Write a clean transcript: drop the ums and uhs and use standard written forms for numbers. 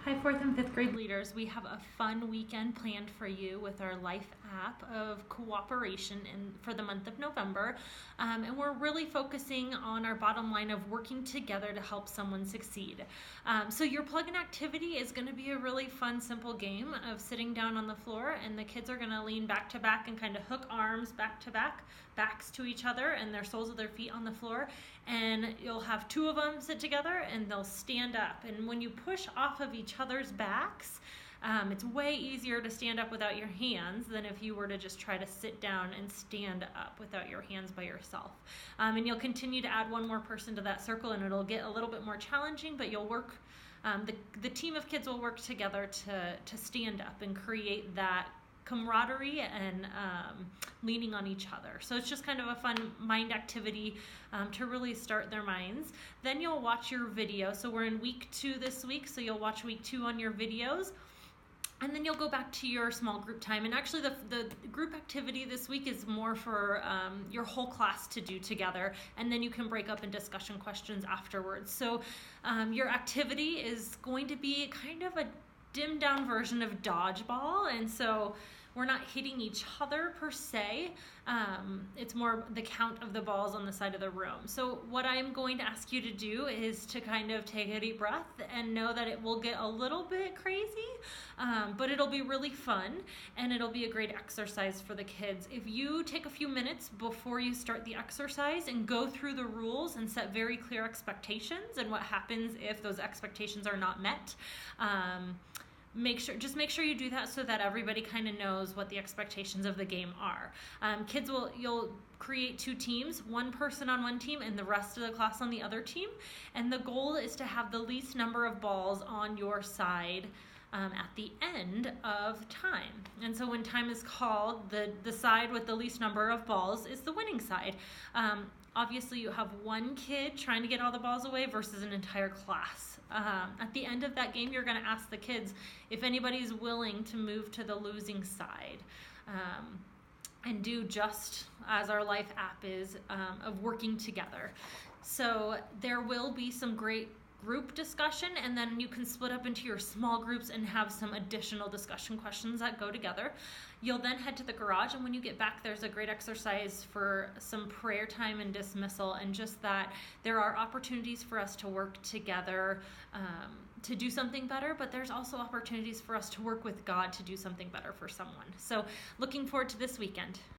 Hi, fourth and fifth grade leaders. We have a fun weekend planned for you with our Life app of cooperation for the month of November. And we're really focusing on our bottom line of working together to help someone succeed. So your plug-in activity is going to be a really fun, simple game of sitting down on the floor, and the kids are going to lean back to back and kind of hook arms back to back, backs to each other, and their soles of their feet on the floor. And you'll have two of them sit together and they'll stand up. And when you push off of each other's backs, it's way easier to stand up without your hands than if you were to just try to sit down and stand up without your hands by yourself. And you'll continue to add one more person to that circle, and it'll get a little bit more challenging, but you'll work, the team of kids will work together to stand up and create that camaraderie and leaning on each other. So it's just kind of a fun mind activity to really start their minds. Then you'll watch your video. So we're in week 2 this week, so you'll watch week 2 on your videos. And then you'll go back to your small group time. And actually the group activity this week is more for your whole class to do together. And then you can break up in discussion questions afterwards. So your activity is going to be kind of a dimmed down version of dodgeball. And so we're not hitting each other per se. It's more the count of the balls on the side of the room. So what I'm going to ask you to do is to kind of take a deep breath and know that it will get a little bit crazy, but it'll be really fun and it'll be a great exercise for the kids. If you take a few minutes before you start the exercise and go through the rules and set very clear expectations and what happens if those expectations are not met, make sure you do that so that everybody kind of knows what the expectations of the game are. You'll create 2 teams, one person on one team and the rest of the class on the other team. And the goal is to have the least number of balls on your side at the end of time. And so when time is called, the side with the least number of balls is the winning side. Obviously you have one kid trying to get all the balls away versus an entire class. At the end of that game, you're going to ask the kids if anybody's willing to move to the losing side and do just as our Life app is of working together. So there will be some great group discussion, and then you can split up into your small groups and have some additional discussion questions that go together. You'll then head to the garage, and when you get back, there's a great exercise for some prayer time and dismissal, and just that there are opportunities for us to work together to do something better, but there's also opportunities for us to work with God to do something better for someone. So looking forward to this weekend.